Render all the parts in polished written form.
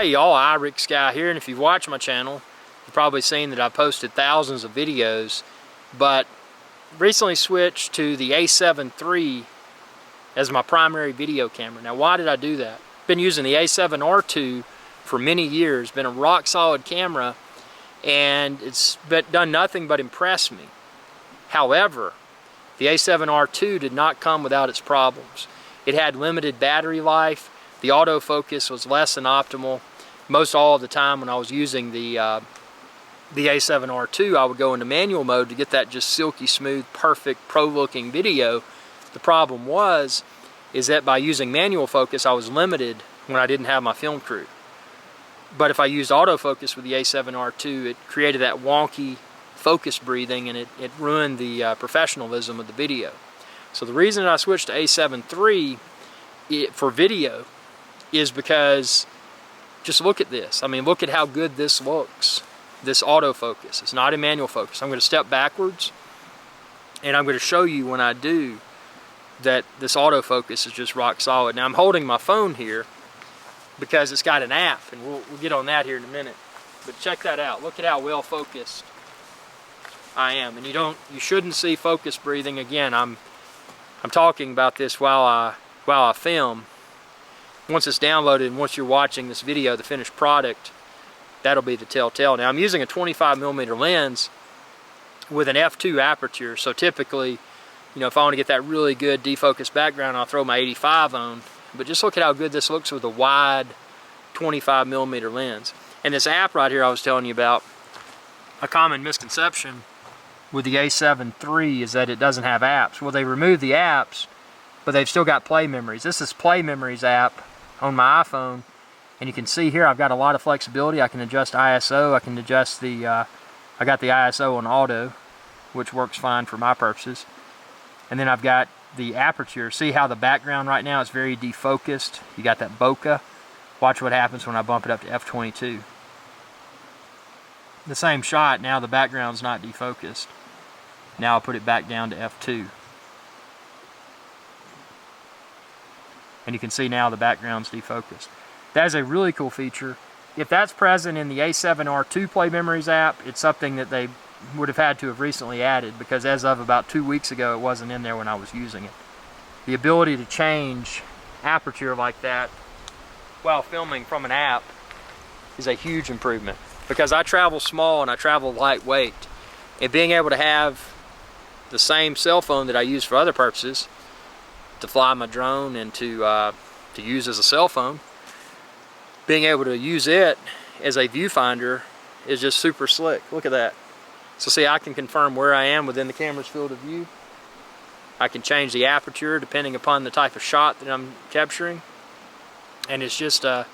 Hey y'all, iRick's guy here, and if you've watched my channel, you've probably seen that I've posted thousands of videos, but recently switched to the a7iii as my primary video camera. Now why did I do that? Been using the a7R2 for many years, been a rock solid camera, and it's done nothing but impress me. However, the a7R2 did not come without its problems. It had limited battery life, the autofocus was less than optimal. Most all of the time when I was using the a7R2, I would go into manual mode to get that just silky smooth, perfect, pro-looking video. The problem is that by using manual focus, I was limited when I didn't have my film crew. But if I used autofocus with the a7R2, it created that wonky focus breathing, and it ruined the professionalism of the video. So the reason I switched to a7iii for video is because, just look at this. I mean, look at how good this looks. This autofocus. It's not in manual focus. I'm going to step backwards, and I'm going to show you when I do that this autofocus is just rock solid. Now I'm holding my phone here because it's got an app, and we'll get on that here in a minute. But check that out. Look at how well focused I am. And you shouldn't see focus breathing. Again, I'm talking about this while I film. Once it's downloaded and once you're watching this video, the finished product, that'll be the telltale. Now I'm using a 25mm lens with an f2 aperture, so typically, you know, if I want to get that really good defocused background, I'll throw my 85 on. But just look at how good this looks with a wide 25mm lens. And this app right here I was telling you about, a common misconception with the a7iii is that it doesn't have apps. Well, they removed the apps, but they've still got Play Memories. This is Play Memories app on my iPhone, and you can see here I've got a lot of flexibility. I can adjust ISO, I can adjust the, I got the ISO on auto, which works fine for my purposes. And then I've got the aperture. See how the background right now is very defocused? You got that bokeh. Watch what happens when I bump it up to f22. The same shot, now the background's not defocused. Now I'll put it back down to f2. And you can see now the background's defocused. That is a really cool feature. If that's present in the a7R2 Play Memories app, it's something that they would have had to have recently added, because as of about 2 weeks ago, it wasn't in there when I was using it. The ability to change aperture like that while filming from an app is a huge improvement, because I travel small and I travel lightweight, and being able to have the same cell phone that I use for other purposes, to fly my drone and to use as a cell phone, being able to use it as a viewfinder is just super slick. Look at that. So see, I can confirm where I am within the camera's field of view. I can change the aperture depending upon the type of shot that I'm capturing. And it's just a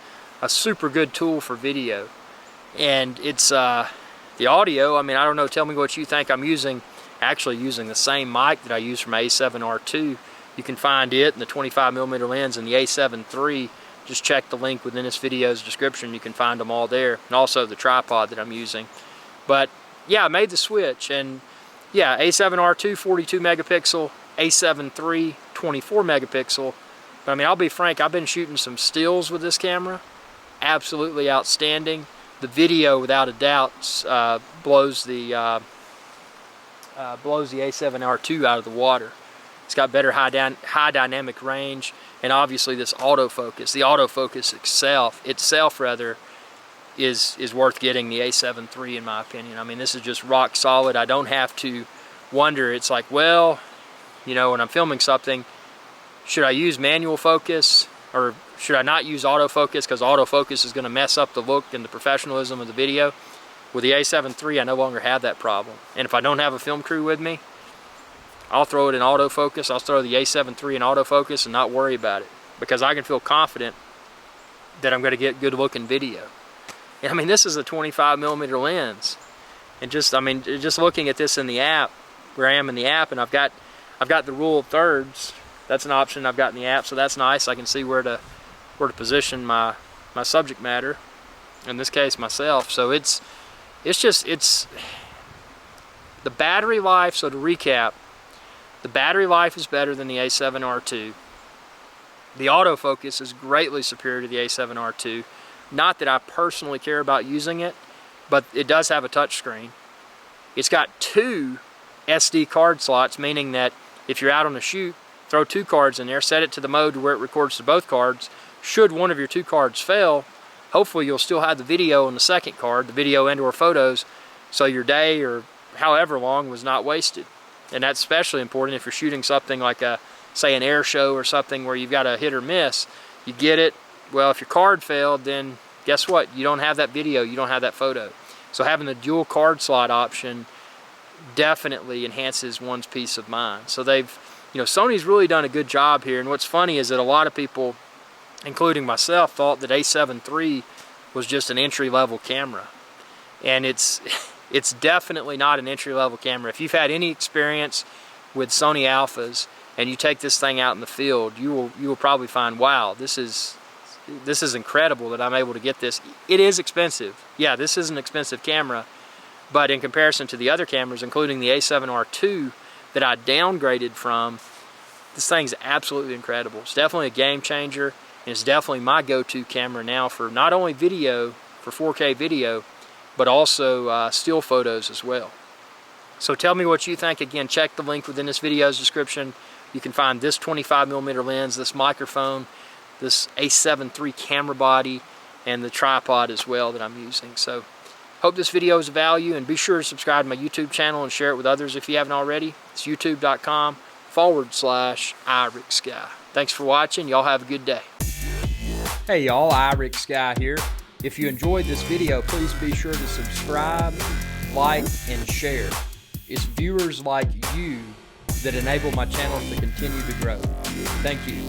super good tool for video. And it's the audio, I mean, I don't know, tell me what you think. I'm actually using the same mic that I use from a7R2. You can find it in the 25mm lens and the a7iii. Just check the link within this video's description. You can find them all there. And also the tripod that I'm using. But yeah, I made the switch, and yeah, a7R2 42 megapixel, a7iii 24 megapixel. But I mean, I'll be frank, I've been shooting some stills with this camera. Absolutely outstanding. The video, without a doubt, blows the a7R2 out of the water. It's got better high dynamic range, and obviously this autofocus. The autofocus itself is worth getting the a7iii, in my opinion. I mean, this is just rock solid. I don't have to wonder. It's like, well, you know, when I'm filming something, should I use manual focus or should I not use autofocus, because autofocus is going to mess up the look and the professionalism of the video? With the a7iii, I no longer have that problem. And if I don't have a film crew with me, I'll throw it in autofocus. I'll throw the a7iii in autofocus and not worry about it, because I can feel confident that I'm going to get good looking video. I mean, this is a 25mm lens, and just looking at this in the app, where I am in the app, and I've got the rule of thirds. That's an option I've got in the app, so that's nice. I can see where to position my subject matter, in this case myself. So it's the battery life. So to recap, the battery life is better than the a7R2. The autofocus is greatly superior to the a7R2. Not that I personally care about using it, but it does have a touch screen. It's got 2 SD card slots, meaning that if you're out on a shoot, throw 2 cards in there, set it to the mode where it records to both cards. Should one of your 2 cards fail, hopefully you'll still have the video on the second card, the video and or photos, so your day or however long was not wasted. And that's especially important if you're shooting something like say an air show or something where you've got a hit or miss. You get it, well, if your card failed, then guess what? You don't have that video, you don't have that photo. So having the dual card slot option definitely enhances one's peace of mind. So Sony's really done a good job here. And what's funny is that a lot of people, including myself, thought that a7 III was just an entry-level camera. And it's definitely not an entry-level camera. If you've had any experience with Sony Alphas and you take this thing out in the field, you will probably find, wow, this is incredible that I'm able to get this. It is expensive. Yeah, this is an expensive camera, but in comparison to the other cameras, including the a7R II that I downgraded from, this thing's absolutely incredible. It's definitely a game changer, and it's definitely my go-to camera now for not only video, for 4K video, but also still photos as well. So tell me what you think. Again, check the link within this video's description. You can find this 25mm lens, this microphone, this a7 III camera body, and the tripod as well that I'm using. So hope this video is of value, and be sure to subscribe to my YouTube channel and share it with others if you haven't already. It's youtube.com/iRickSky. Thanks for watching. Y'all have a good day. Hey y'all, iRickSky here. If you enjoyed this video, please be sure to subscribe, like, and share. It's viewers like you that enable my channel to continue to grow. Thank you.